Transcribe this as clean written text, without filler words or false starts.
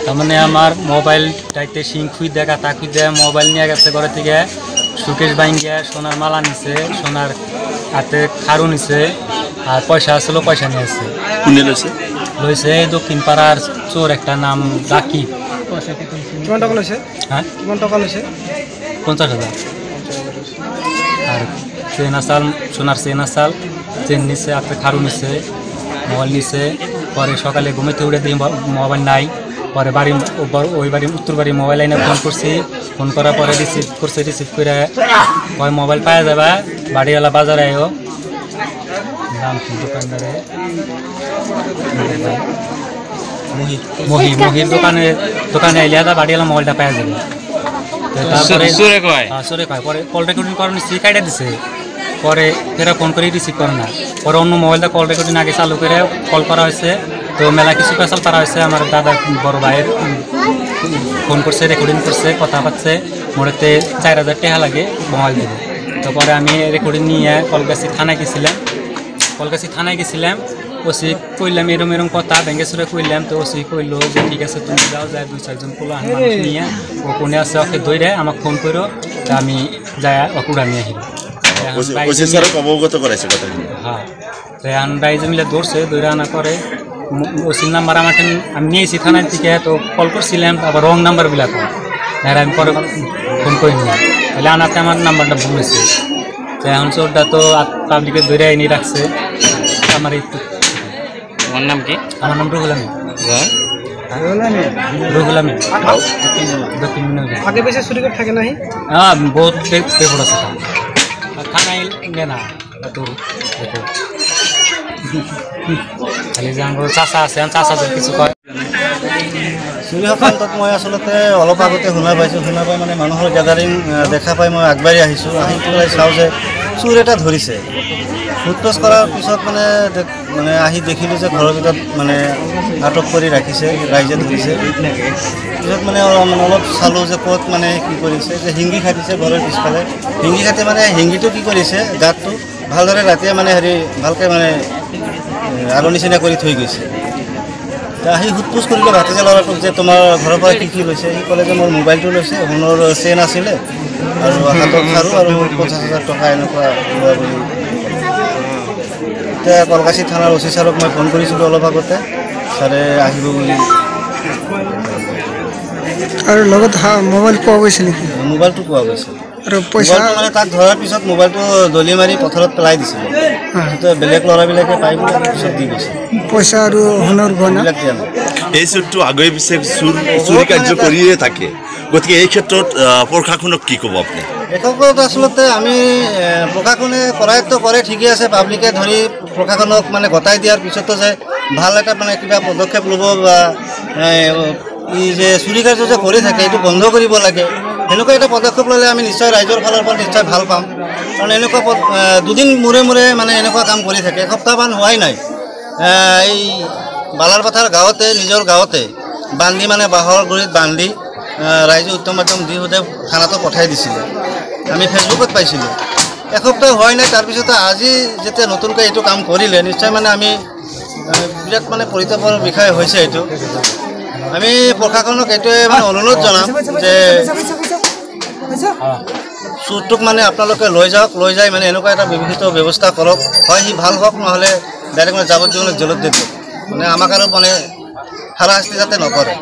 তার মানে আমার মোবাইলটাইতে সিং খুই দেখা তা খুই দেয় মোবাইল নিয়ে গেছে ঘরে থেকে সুকেশ বাইঙ্গিয়া সোনার মালা নিছে সোনার হাতে খারু নিছে আর পয়সা আসলো পয়সা নিয়ে আসছে লইছে দক্ষিণ পাড়ার চোর একটা নাম রাকিব। কিমান টাকা লৈছে? হ্যাঁ কিমান টাকা লৈছে? 50,000। আর চেন আসাল সোনার চেন আসাল চেন নিছে হাতে খারু নিছে মোবাইল নিছে। পরে সকালে ঘুমেতে উঠে দিয়ে মোবাইল নাই। পরে বাড়ি ওই বাড়ি উত্তর বাড়ি মোবাইল লাইনে ফোন করছি ফোন করার পরে রিসিভ করছে রিসিভ করে কয় মোবাইল পাওয়া যাবে বাড়িওয়ালা বাজারে আয়ো নাম কি দোকানদারে মহির দোকানে আইলে বাড়িওয়ালা মোবাইলটা পাওয়া যাবে। তারপরে সরে কয় পরে কল রেকর্ডিং করার নিশ্চয়ই কাইটা দিছে। পরে ফেরা ফোন করে রিসিভ করে না। পরে অন্য মোবাইলটা কল রেকর্ডিং আগে চালু করে কল করা হয়েছে তো মেলা কিছু পেশাল তারা হয়েছে। আমার দাদা বড় ভাইয়ের ফোন করছে রেকর্ডিং করছে কথা পাচ্ছে মোড়েতে 4,000 টাকা লাগে মোবাইল দেবে। তারপরে আমি রেকর্ডিং নিয়ে কলগাছি থানায় গেছিলাম ওসি কইলাম এরম এরম কথা ভেঙে সুরে কইলাম তো ওসি কইলো যে ঠিক আছে তুমি যাও যায় 2-4 জন পোলা মানুষ নিয়ে ও কোনে আছে ওকে ধরে আমাকে ফোন করো আমি যাই ওকুড়া নিয়ে আহিল। হ্যাঁ এখন রাইজে মিলে ধরছে ধরে আনা করে ওসির নাম্বার আমাকে আমি নিয়েছি থানার থেকে তো কল করছিলাম আবার রং নাম্বার বিলাক আমি পরে ফোন করিনি তাহলে আনাতে আমার নাম্বারটা ভুল হয়েছে। তো এখন চোরটা তো পাবলিকে ধরে এনে রাখছে। আমার এই তোমার নাম কি? আমার নাম রুহুল আমিন। রুহুল আমিন দক্ষিণ আগে বেশি চুরি করে থাকে নাই? হ্যাঁ বহুত পেপর আছে থানায় না খালি যে আমার চাষা আছে চাষাদের কিছু কয় চুৰি সকান্তত মই আচলতে অলপ আগতে শুনা পাইছোঁ শুনা পাই মানে মানুহৰ গেডাৰিং দেখা পাই মই আগবাঢ়ি আহিছোঁ আহি পেলাই চাওঁ যে চোৰ এটা ধৰিছে। সোধপোছ কৰাৰ পিছত মানে আহি দেখিলোঁ যে ঘৰৰ ভিতৰত মানে আটক কৰি ৰাখিছে ৰাইজে ধৰিছে। পিছত মানে অলপ চালোঁ যে ক'ত মানে কি কৰিছে যে শিংগি খাটিছে ঘৰৰ পিছফালে শিংগি খাটি মানে শিংগিটো কি কৰিছে গাঁতটো ভালদৰে ৰাতিয়ে মানে ভালকৈ মানে আগৰ নিচিনা কৰি থৈ গৈছে। আহি সোধপোছ কৰিলোঁ ভাতিজা ল'ৰাটোক যে তোমাৰ ঘৰৰ পৰা কি লৈছে সি ক'লে যে মোৰ মোবাইলটো লৈছে সোণৰ চেইন আছিলে আৰু হাতত খাৰু আৰু 50,000 টকা এনেকুৱা লোৱা বুলি। এতিয়া কলগাছি থানাৰ অচি ছাৰক মই ফোন কৰিছিলোঁ অলপ আগতে ছাৰে আহিব বুলি। আৰু লগত মোবাইল পোৱা গৈছে নেকি? মোবাইলটো পোৱা গৈছে আৰু পইচা মানে তাক ধৰাৰ পিছত মোবাইলটো দলি মাৰি পথাৰত পেলাই দিছিলে। বেলেগ ল'ৰাবিলাকে পাই পিছত দি গৈছে পইচা আৰু সোণৰ গহনা। এই চোৰটো আগে পিছে চুৰি কাৰ্য কৰিয়ে থাকে গতিকে এই ক্ষেত্ৰত প্ৰশাসনক কি ক'ব আপুনি? এই ক্ষেত্ৰত আচলতে আমি প্ৰশাসনে কৰায়ত্ব কৰে ঠিকেই আছে পাব্লিকে ধৰি প্ৰশাসনক মানে গতাই দিয়াৰ পিছতো যে ভাল এটা মানে কিবা পদক্ষেপ ল'ব বা ই যে চুৰি কাৰ্য যে কৰি থাকে এইটো বন্ধ কৰিব লাগে সেনেকুৱা এটা পদক্ষেপ ল'লে আমি নিশ্চয় ৰাইজৰ ফালৰ পৰা নিশ্চয় ভাল পাম। কাৰণ এনেকুৱা দুদিন মূৰে মূৰে মানে এনেকুৱা কাম কৰি থাকে এসপ্তাহমান হোৱাই নাই। এই বালাৰপথাৰ গাঁৱতে নিজৰ গাঁৱতে বান্ধি মানে বাঁহৰ গুৰিত বান্ধি ৰাইজে উত্তম মাধ্যম দি সোধে থানাটো পঠাই দিছিলে আমি ফেচবুকত পাইছিলোঁ। এসপ্তাহ হোৱাই নাই তাৰপিছতে আজি যেতিয়া নতুনকৈ এইটো কাম কৰিলে নিশ্চয় মানে আমি বিৰাট মানে পৰিতাপৰ বিষয় হৈছে এইটো। আমি প্ৰশাসনক এইটোৱে মানে অনুৰোধ জনাম যে চোৰটোক মানে আপোনালোকে লৈ যাওক লৈ যাই মানে এনেকুৱা এটা বিহিত ব্যৱস্থা কৰক হয় সি ভাল হওক নহ'লে ডাইৰেক্ট মানে যাৱজ্জীৱন জেলত দিব মানে আমাক আৰু মানে হাৰাশাস্তি যাতে নকৰে।